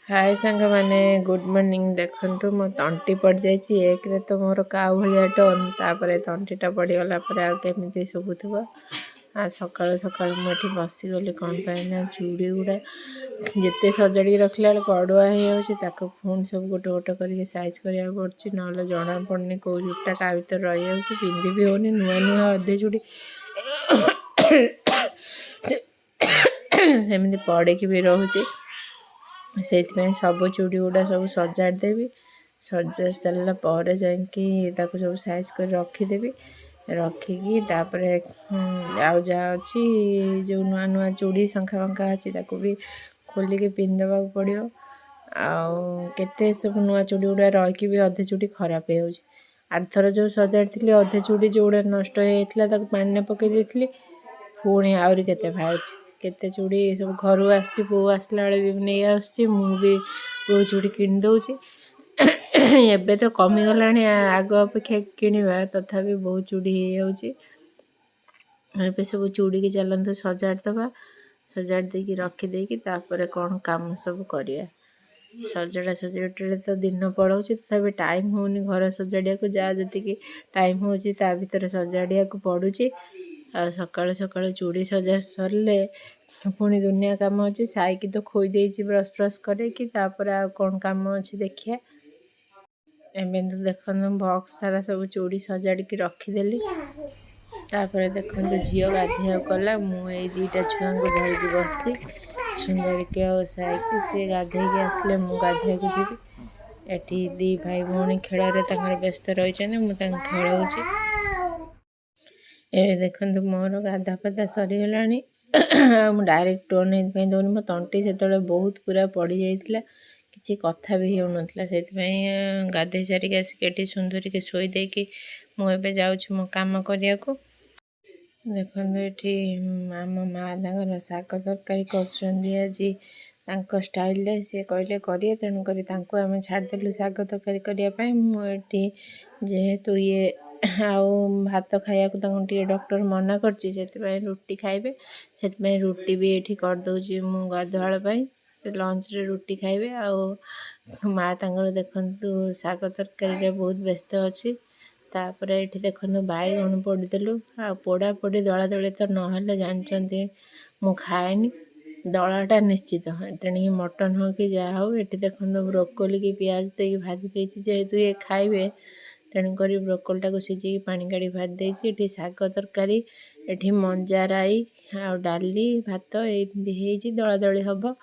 हाय सांग मैंने good morning देखंतु मो तंटी पड़ जाइए एक रे तो मोर काउ भाया टोन तापर तंटीटा पड़गला केमी शुभुव आ सकाल सकाल मुझे बसीगली कौन पाइना चूड़ी गुड़ा जिते सजाड़ी रखला बेलू अड़ुआ हो पुणी सब गोटे गोटे करके साइज करा पड़ी ना जना पड़नी कौ चूड़ीटा क्या भर रही जाऊँगी पिंधि भी होनी नुआ नुआ अधे चूड़ी सेमती पड़े भी रोचे से सब चूड़ी गुड़ा सब सजाड़देवी सजा सारा पर जाकि सब साइज कर रखीदेवी रखिकी आउ जहाँ अच्छी जो नुआ नुआ चूड़ी शंखा फंखा अच्छी भी खोलिकी पिंधवा पड़ो आते सब नुआ चूड़ी गुड़ा रहीकि भी अधे चूड़ी खराब हो आरथर जो सजाड़ी अधे चूड़ी जो गुड़ा नष्ट होता पानी पकई देती पुणी आहरी केते बाहर केते चूड़ी सब घर आसी पो आसला बेले भी नहीं आसुची भी बहुत चूड़ी किणी दौची एबे तो कमीगला आग अपेक्षा किणवा तथापि बहुत चूड़ी हो सब चूड़ी की चलते सजाड़दबा सजाड़ देकी रखीदेकी कौन काम सब करिया सजड़ा सजड़े तो दिन पड़ाऊँ तथा टाइम होनी घर सजाड़िया को जहाँ जी टाइम हो भर सजाड़िया को पड़ुची आ सकाल सकाल चूड़ी सजा सरले पुणी दुनिया काम अच्छी साइकी तो खोई देती ब्रश ब्रश करे कि कौन काम अच्छी देखिए एवं तो देखो बक्स सारा सब चूड़ी सजाड़ी रखीदेली तापर देखो झील गाधिया कला मुझे दुईटा छुआ को धरिकी बसी सुंदर के साइकी सी गाधे आसले मु गाधिया को जी एटी दी भाई भौणी खेल व्यस्त रही खेलाऊँगी ए देखो मोर गाधा पाधा सरीगला डायरेक्ट टोन दौनी मो तंटी से बहुत पूरा पड़ जाइए किसी कथा भी हो नाला से गाधे सारिक आसिक सुंदर के शोदे कि मुझे जाऊँ मो कम करने को देखो ये आम माँ शाग तरकारी कर स्टाइल सी कहले करें तेणुक आम छाड़देलु शाग तरकारी करने मुझे जेहेतु ये आउ भात खाया डॉक्टर मना कर रुटी खाइबे से रुटी भी ये करदे मु गाधुआल से लंच रे रुटी खाइबे आ माँ देखु शाग तरकारी बहुत व्यस्त अच्छी तापर ये देखो बैगण पोड़देलु आ पोड़ा पोड़ी दला दली तो ना जानते मु खाएनी दलाटा निश्चित तेणु मटन हो कि जहाँ हो ये देखो ब्रोकोली की प्याज दे भाजी देती जेहेतु ये खाइबे तेणुक ब्रोकोलीटा को सीझी पानी काढ़ी भाजी देती शाग तरकारी ये मंजा राई आ डाली भात ये दला दली हम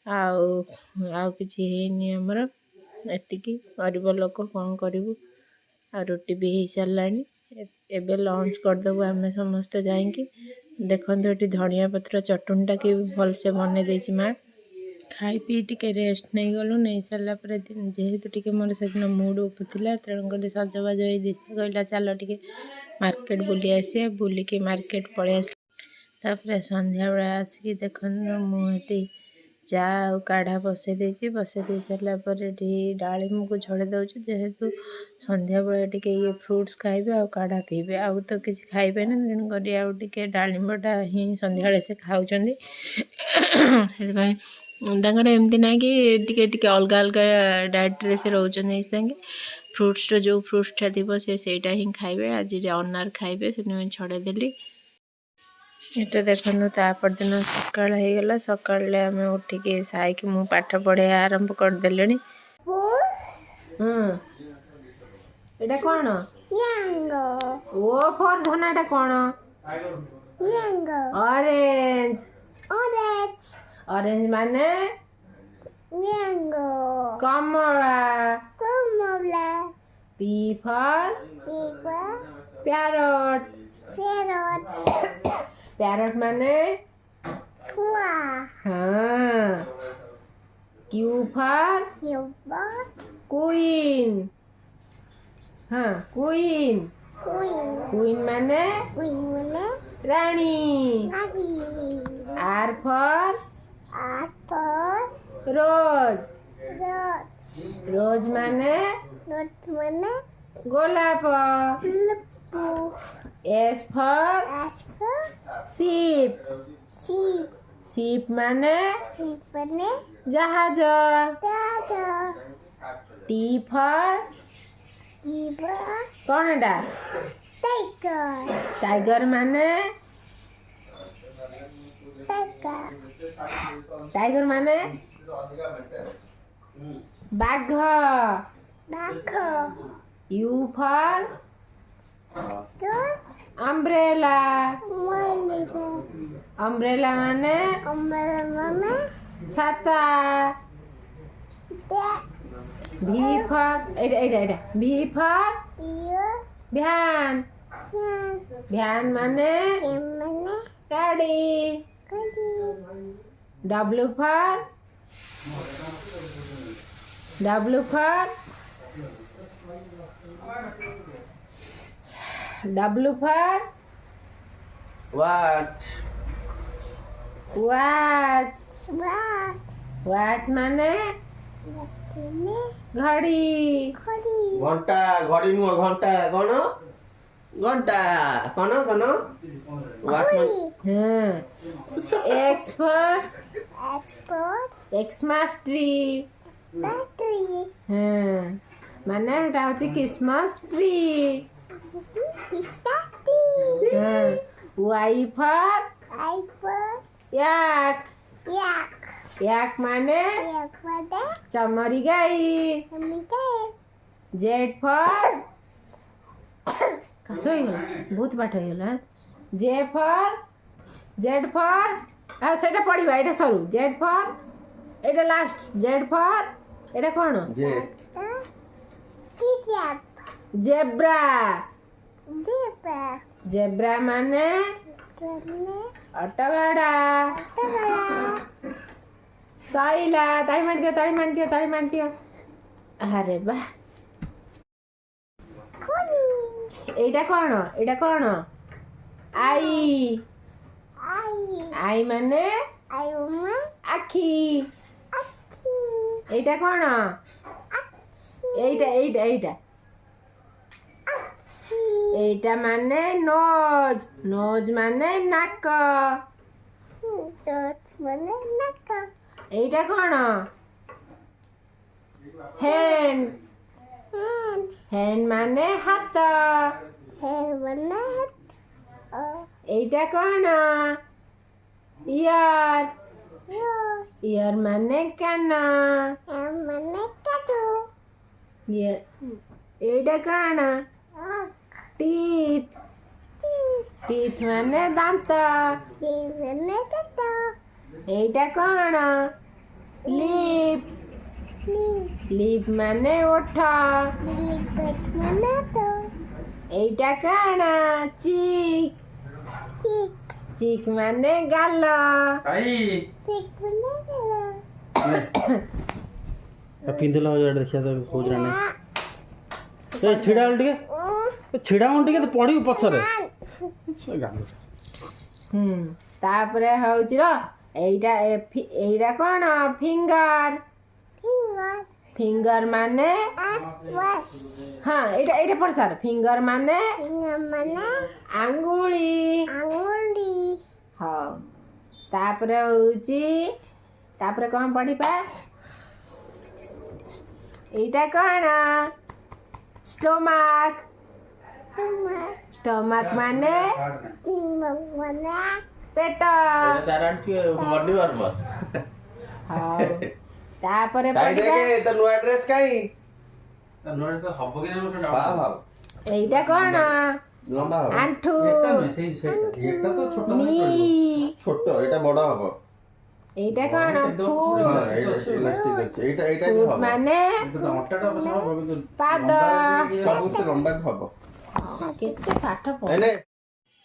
आउ किसी है आमर एतिकी गरीब लोक कौन करूँ आ रुटी भी हो सारा एबे लंच करदेबू आम समस्त जाकि देखो ये धनिया पत्र चटुनीटा कि भलसे बन देती माँ खाई पी टे रेस्ट नहीं गलु नहीं सारापर जेहेतु टे मोर से दिन मुड उपला तेणुक सजबाज हो दिशा कहला चल टे मार्केट बुली आसिया बुलिकी मार्केट पलि आस संध्या बेला आसिक देख मुझे चा आ काढ़ा बसई दे सारापर डालिम को झड़े दूसरी जेहेतु संध्या बेला टे ये फ्रुट्स खाइबे आ काढ़ा पीबे आउ तो किसी खाइबे ना तेणुक आउे डालिमटा ही संध्या से खाऊँ एमती ना कि टे अलग अलग डाएट्रे से रोचे संगे फ्रुट्स जो फ्रुट्सटा थी सेटा ही खाइबे आज अनार खाइबे से छड़ेदेली ये देखो तापर दिन सकाल हो गला सकाल आम उठिकी साइक मु पाठ पढ़े आरंभ करदेले एटा कौन ओ फॉर धनाटा कौन ऑरेंज ऑरेंज ऑरेंज माने कमला कमला P for parrot parrot parrot माने हाँ क्यू फॉर क्वीन हाँ क्वीन क्वीन माने रानी आर फॉर रोज रोज माने गोलाप एस फॉर sheep शिप माने जहाज। टी फॉर कौन एटा? टाइगर माने टाइगर माने बाघ। You for umbrella. अम्ब्रेला माने छाता। भी फॉर एटा भी फॉर भ्यान। भ्यान माने गाड़ी। W for W for watch. Watch. Watch माने घड़ी। घंटा। घड़ी नुह घंटा कौन? घंटा कौन कौन? Watch. X for Xmas tree. माने एटा होची Christmas tree. Y for yak. Yak माने चमरी गाई। जेड फॉर कसो बहुत बाट हो। जेड फॉर सेटा पढ़ा एटा सरू। Z for Etah last. Z for एटा कौन? जेब्रा। जेब्रा माने ऑटोगाड़ा। साइला ताई मान दियो। अरे वाह। एटा कौन? आई। आई माने आखी। एटा कौन? एटा माने नोज। नोज माने नाक। एटा कौन? हैंड। हैंड माने हाथ। एटा कौन? इयर। इयर माने कान। एटा कौन? टीथ। टीथ माने दांत। एटा कौन? लिप। लिप माने ओठ। एटा कौन? चीक। चीक माने गाल। पिंधल देखिया तो खोज नहीं छिड़ा छिड़ा तो पड़ी पछरे। तापरे होउची रो एटा कौन? फिंगर। फिंगर माने हाँ एटा पढ़ सार। फिंगर माने आंगुली। हाँ तापरे होउची तापरे कौन पढ़िपा? एटा कौन? स्टोमक। स्टोमक माने पेट। हाँ तापरे तो नुआ ड्रेस काई एटा कौन? लंबा हो। आंठू। छोट एटा बड़ा हो। एटा कौन? फुट माने पाद। सब से लंबा हो। केते पाठ पढ़।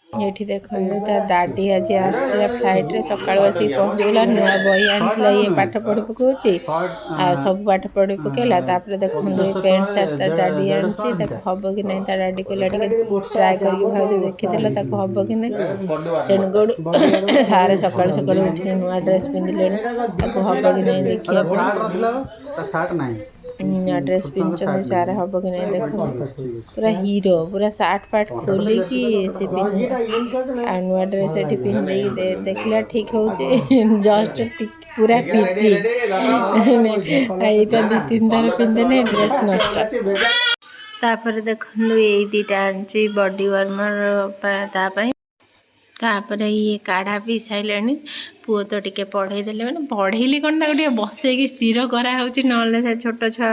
ये देखो ता दादी आज आसला फ्लाइट रे सकाळ आसी पहुंचला। नुआ बही आनला ये पाठ पढ़ी पकोची आ सब पाठ पढ़ी पकेला। तापर देखो पेंट शर्ट ता दादी आनची ताको हबो कि नहीं ता दादी को लड़के ट्राई करके भाज देखि देला ताको हबो कि नहीं। तेन गोड सारे सकाळ सकाळ उठी नुआ ड्रेस पिंदिले ताको हबो कि नहीं देखिया। शर्ट नहीं नया ड्रेस पिंधुଛନ୍ତି सारा हब कि नहीं देख पूरा हीरो पूरा सार्ट पार्ट खोलिकी से पिंधे आ नुआ ड्रेस एठी पिंधे देखला ठीक होचे जस्ट पूरा फिटी एटा 2-3 थर पिंधे ने ड्रेस नष्ट तापर देखंदु ए दीटा आंची बॉडी वार्मर तापर ये काढ़ा पी सारे पुओ तो टिके पढ़े देले मैंने पढ़ेली कौन टे बसैकी स्थिर कराऊँ ना से छोट छुआ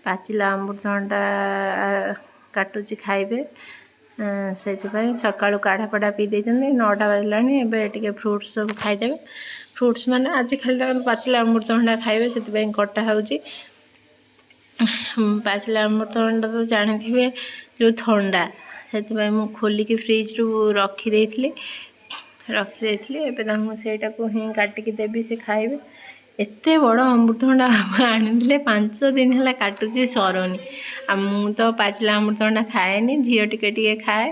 पाचिला अमृतभंडा काटुची खाइबे से सका काढ़ा पड़ा पी दे 9टा बाजला टे फ्रुट्स सब खाईदे फ्रुट्स माने आज खाली पाचिला अमृतभंडा खाइबे से कटा हो पाचिला अमृतभंडा तो जानी थे जो ठंडा से खोलिकी फ्रिज रू रखी सेटा को ही काटिकी देवी से खाइबे एते बड़ अमृतभंडा आनी 5 दिन है काटुची सरोनी आ मु तो पाचिला अमृतभंडा खाएनी झील टिके टिके खाए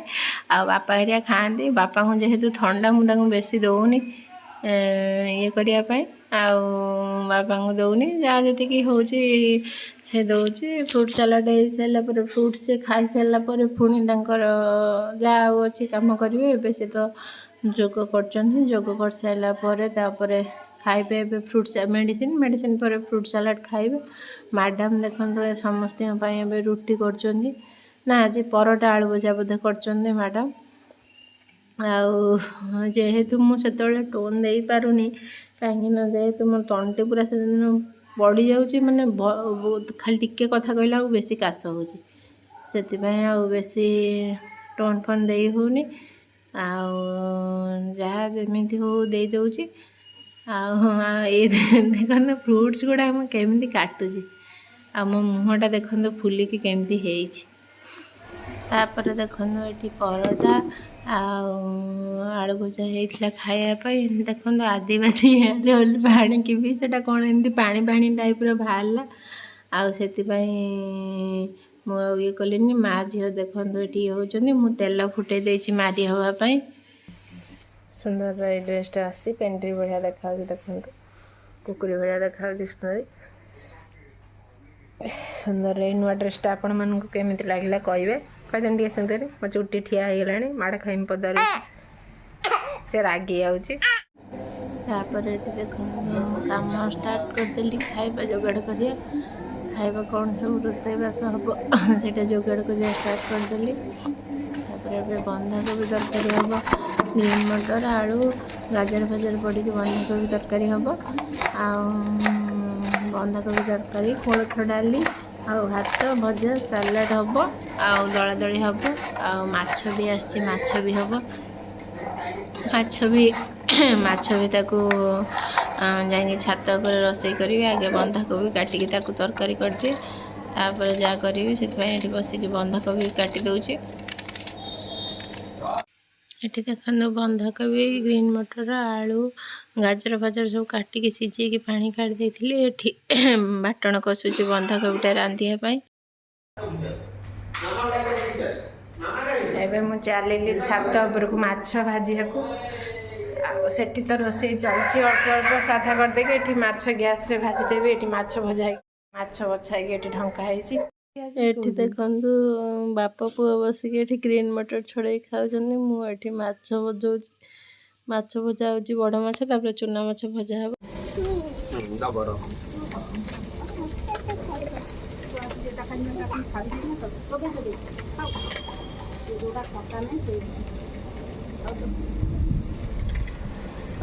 आ बापा हरिया खाती बापा को जेहेतु ठंडा मुझे बेसी दौनी ये करने बापा को दौनी जहाँ जी हूँ से दौची फ्रूट सलाड हो सारापर फ्रूट से खाई सारापर पुणी जहाँ अच्छी कम करेंगे एवं से तो जोग कर सारापर खाइबे फ्रूट मेडिसिन पर फ्रूट सलाड खाइबे मैडम देखो समस्त रुटी कर ना आज परोटा आलू भजा बोधे कर मैडम जेहेतु मुझे टोन दे पारुनी कहीं जेहेतु मो तंटी पूरा से बढ़ी जाऊँगी माने खाली टिके कथा कहला बेसी काश हो बेसी टोन फोन दे होनी जहाँ जमी हो दे दूची देखो फ्रुट्स गुड़ा केमी काटुची आ मो मुहटा देखो फुलिकी केमती तापर देखो ये परोटा आलू भजा होता खायापी देखो आदिवासी रोल पाणी की भी से कौन एमती पानी पानी टाइप बाहर से ये कली माँ झील देखो ये होती मु तेल फुटे देती मारी हाँपाई सुंदर ये ड्रेसटा आसी पेंट्री बढ़िया देखा देखो कुकुरी भाया देखा सुंदर ये नुआ ड्रेसटा आपण मानक केमी लगे कहे कहते टे सुंदर मो चुट्टी ठिया हो गला माड़ खाइम पदार से रागी आपर देख कम स्टार्ट करदेली खाइबा जोगाड़ करिया खाइबा कौन सब रोषेईबास हम से जोगाड़ करिया स्टार्ट करदेली बंधाकोबी तरकारी हम ग्रीन मटर आलू गाजर फाजर पड़ी बंधाकोबी तरकारी हम बंधाकोबी तरकारी कोलथ डाली भात भजा सालाड हम दला दली हम माछ भी आसी माछ भी हम माछ भी ताकू जाकि छात पर रोसई करी आगे बंधाकोबी काटिकी ताकू तरकारी कर दिए तापर जहाँ करी से बसिकी बंधाकोबी काटी दूची ये देखो बंधाकोबी ग्रीन मटर आलू गाजर फाजर सब काटिकी सीझे पानी काढ़ी देती बाटण कषुची बंधाकोबीटा रांधियापाई एवं चलिली छात उपरकू माछ भाजिया सेठी तो रोसे चलती अल्प अल्प साधा करदे ये माछ गैस रे भाजीदेवी ये माछ भजा माछ बछाई ये ढंका ये देखु बाप पुआ बसिक ग्रीन मटर छड़े खाऊँ मुझे माछ भजाऊँ माछ भजा हो बड़ माछ चूना माछ भजा हे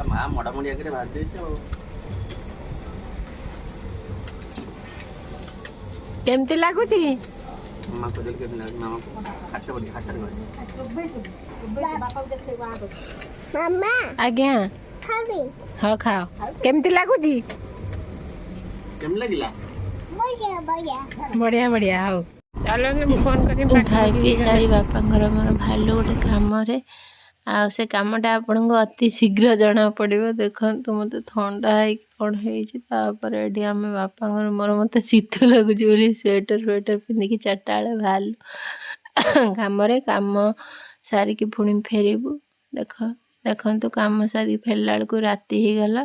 माँ मोटामोटी आगे भाज केमती लगुच आज्ञा हाँ खाओ केमती लगुच बढ़िया बढ़िया हाँ चलो फोन कर खाई पी सारी बापा मोर भालु गोटे कम से कमटा आपण को अति शीघ्र जना पड़ो देखो मत थंडा कौन होपर आम बापा मोर मत शीत लगुच स्वेटर स्वेटर पिंधिकी 4टा बेले बाहर कम सारिकी पुणी फेरबू देख देखु कम सारी फेरला बेलू राति हो गला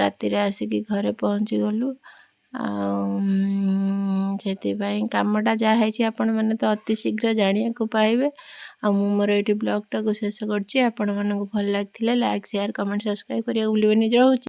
राति आसिकी घरे पहुँची गलु ସେଥିପାଇଁ କାମଟା ଯାହା ହେଇଛି ଆପଣମାନେ ତ ଅତି ଶୀଘ୍ର ଜାଣିବାକୁ ପାଇବେ। ଆଉ ମୁଁ ମୋର ଏଇଠି ବ୍ଲଗ୍ଟାକୁ ଶେଷ କରୁଛି। ଆପଣମାନଙ୍କୁ ଭଲ ଲାଗିଥିଲେ ଲାଇକ୍ ସେୟାର କମେଣ୍ଟ ସବସ୍କ୍ରାଇବ୍ କରିବାକୁ ଭୁଲିବେନି। ରହୁଛି।